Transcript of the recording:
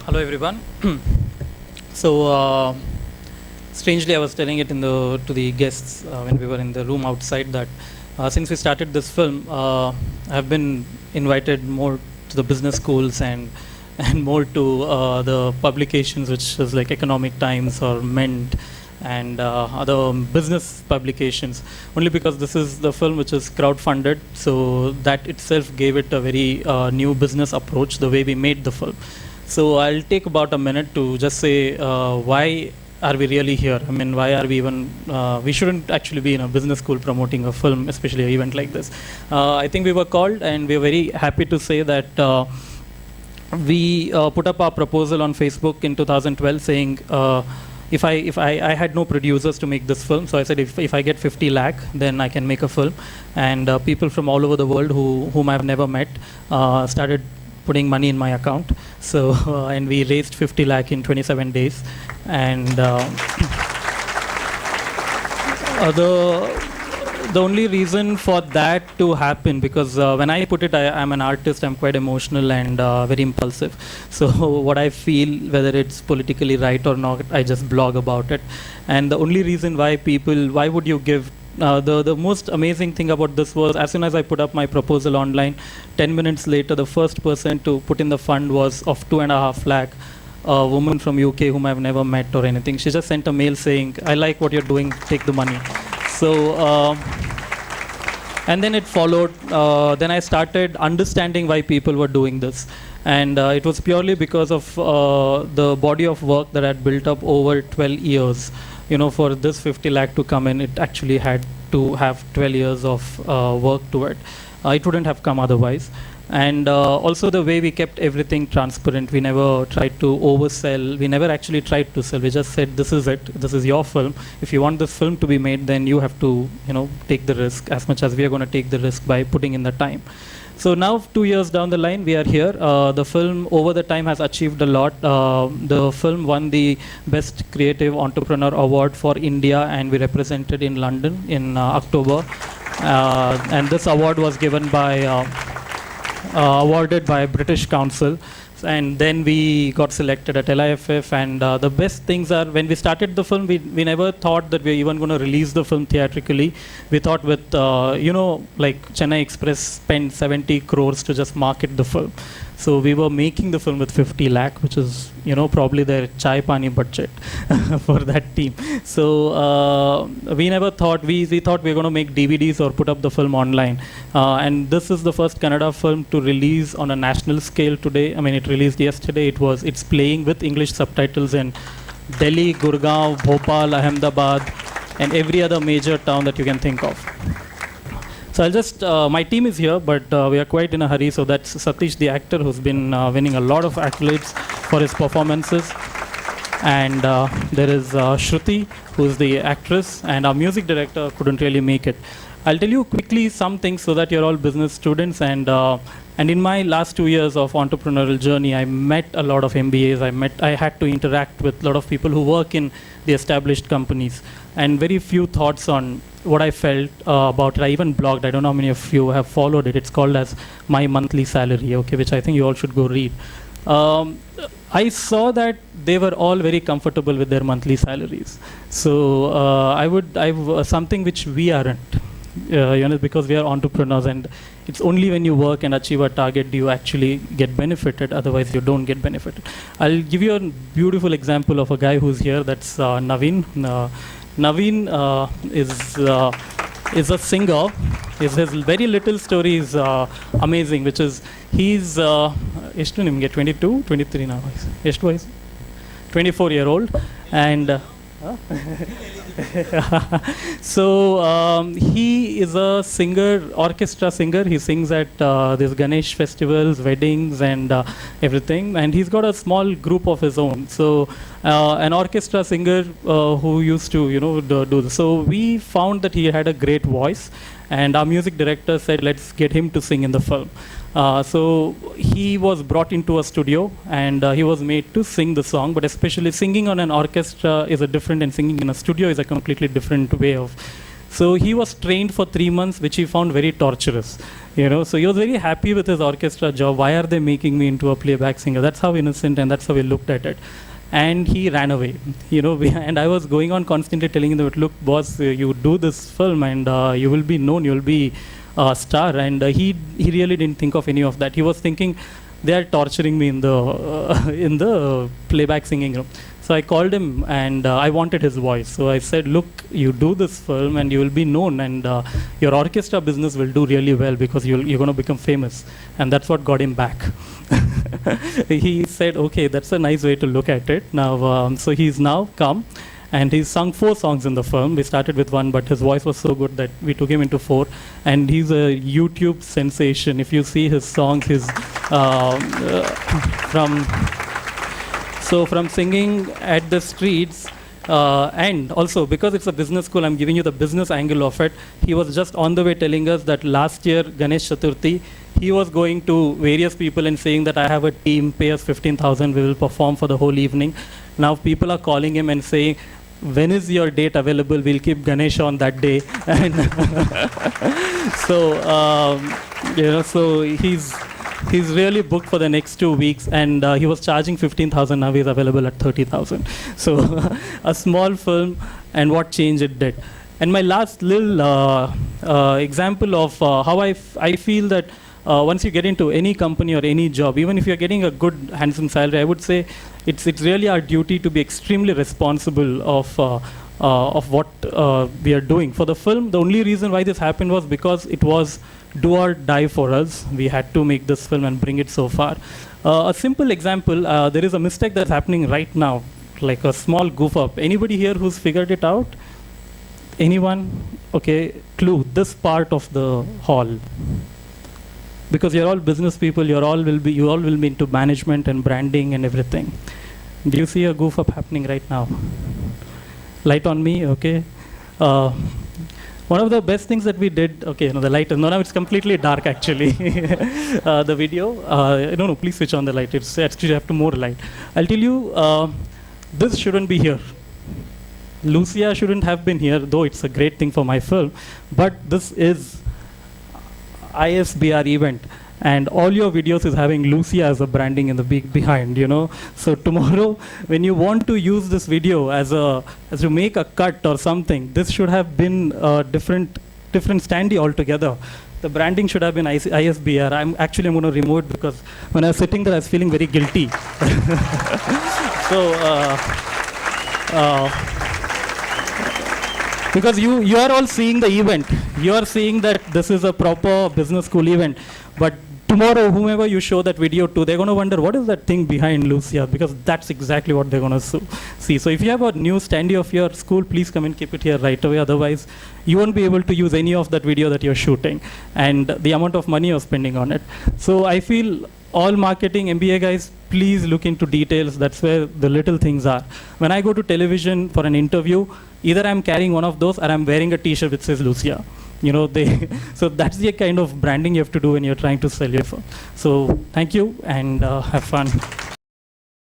Hello everyone. So strangely, I was telling it to the guests when we were in the room outside that since we started this film, I've been invited more to the business schools and more to the publications, which is like Economic Times or Ment and other business publications, only because this is the film which is crowd-funded, so that itself gave it a very new business approach, the way we made the film. So I'll take about a minute to just say why are we really here? I mean, why are we even, we shouldn't actually be in a business school promoting a film, especially an event like this. I think we were called and we're very happy to say that we put up our proposal on Facebook in 2012 saying, if I had no producers to make this film, so I said if I get 50 lakh, then I can make a film. And people from all over the world whom I've never met started putting money in my account. So and we raised 50 lakh in 27 days. And the only reason for that to happen, because when I put it, I'm an artist, I'm quite emotional and very impulsive. So what I feel, whether it's politically right or not, I just blog about it. And the only reason why would you give, the most amazing thing about this was, as soon as I put up my proposal online, 10 minutes later, the first person to put in the fund was of 2.5 lakh. A woman from UK whom I've never met or anything. She just sent a mail saying, I like what you're doing, take the money. So, and then it followed. Then I started understanding why people were doing this. And it was purely because of the body of work that I had built up over 12 years. You know, for this 50 lakh to come in, it actually had to have 12 years of work to it. It wouldn't have come otherwise. And also the way we kept everything transparent. We never tried to oversell. We never actually tried to sell. We just said, this is it. This is your film. If you want this film to be made, then you have to, you know, take the risk as much as we are going to take the risk by putting in the time. So now, 2 years down the line, we are here. The film over the time has achieved a lot. The film won the Best Creative Entrepreneur Award for India, and we represented in London in October. And this award was given by awarded by British Council, and then we got selected at LIFF. And the best things are, when we started the film, we never thought that we were even going to release the film theatrically. We thought with, you know, like Chennai Express spent 70 crores to just market the film. So we were making the film with 50 lakh, which is, you know, probably their chai pani budget for that team. So we never thought, we thought we were going to make DVDs or put up the film online. And this is the first Kannada film to release on a national scale today. I mean, it released yesterday. It's playing with English subtitles in Delhi, Gurgaon, Bhopal, Ahmedabad, and every other major town that you can think of. So I'll just, my team is here, but we are quite in a hurry. So that's Satish, the actor, who's been winning a lot of accolades for his performances. And there is Shruti, who's the actress, and our music director couldn't really make it. I'll tell you quickly some things so that you're all business students. And in my last 2 years of entrepreneurial journey, I met a lot of MBAs. I had to interact with a lot of people who work in the established companies. And very few thoughts on what I felt about it. I even blogged. I don't know how many of you have followed it. It's called as My Monthly Salary, okay, which I think you all should go read. I saw that they were all very comfortable with their monthly salaries. So something which we aren't, you know, because we are entrepreneurs, and it's only when you work and achieve a target do you actually get benefited. Otherwise, you don't get benefited. I'll give you a beautiful example of a guy who's here. That's Naveen. Naveen is a singer. His very little story is amazing, which is he's 22, 23 now. 24-year-old, and so he is a singer, orchestra singer. He sings at these Ganesh festivals, weddings, and everything. And he's got a small group of his own. So an orchestra singer who used to, you know, do this. So we found that he had a great voice, and our music director said, let's get him to sing in the film. So he was brought into a studio, and he was made to sing the song, but especially singing on an orchestra is a different, and singing in a studio is a completely different way of. So he was trained for 3 months, which he found very torturous. So he was very happy with his orchestra job. Why are they making me into a playback singer? That's how innocent and that's how he looked at it. And he ran away, and I was going on constantly telling him that, look, boss, you do this film and you will be known, you will be a star. And he really didn't think of any of that. He was thinking, they are torturing me in the playback singing room. So I called him and I wanted his voice. So I said, look, you do this film and you will be known and your orchestra business will do really well because you're going to become famous. And that's what got him back. He said, okay, that's a nice way to look at it. Now, so he's now come and he's sung 4 songs in the film. We started with 1, but his voice was so good that we took him into 4. And he's a YouTube sensation. If you see his songs, his from singing at the streets, and also because it's a business school, I'm giving you the business angle of it. He was just on the way telling us that last year, Ganesh Chaturthi, he was going to various people and saying that I have a team, pay us 15,000, we will perform for the whole evening. Now people are calling him and saying, when is your date available? We'll keep Ganesh on that day. And so he's really booked for the next 2 weeks, and he was charging 15,000. Now he's available at 30,000. So a small film, and what change it did. And my last little example of how I feel that once you get into any company or any job, even if you're getting a good handsome salary, I would say it's really our duty to be extremely responsible of what we are doing. For the film, the only reason why this happened was because it was do or die for us. We had to make this film and bring it so far. A simple example, there is a mistake that's happening right now, like a small goof up. Anybody here who's figured it out? Anyone? Okay, clue, this part of the hall. Because you're all business people, you all will be into management and branding and everything. Do you see a goof up happening right now? Light on me, okay. One of the best things that we did, okay, the light, now it's completely dark actually. The video, no, please switch on the light. It's actually you have to more light. I'll tell you, this shouldn't be here. Lucia shouldn't have been here, though it's a great thing for my film. But this is ISBR event, and all your videos is having Lucia as a branding in the behind, So tomorrow, when you want to use this video as to make a cut or something, this should have been a different standee altogether. The branding should have been ISBR. I'm going to remove it because when I was sitting there, I was feeling very guilty. Because you are all seeing the event. You are seeing that this is a proper business school event. But tomorrow, whomever you show that video to, they're going to wonder, what is that thing behind Lucia? Because that's exactly what they're going to see. So if you have a new standee of your school, please come and keep it here right away. Otherwise, you won't be able to use any of that video that you're shooting and the amount of money you're spending on it. So I feel all marketing MBA guys, please look into details. That's where the little things are. When I go to television for an interview, either I'm carrying one of those or I'm wearing a t-shirt which says Lucia. So that's the kind of branding you have to do when you're trying to sell your film. So thank you and have fun.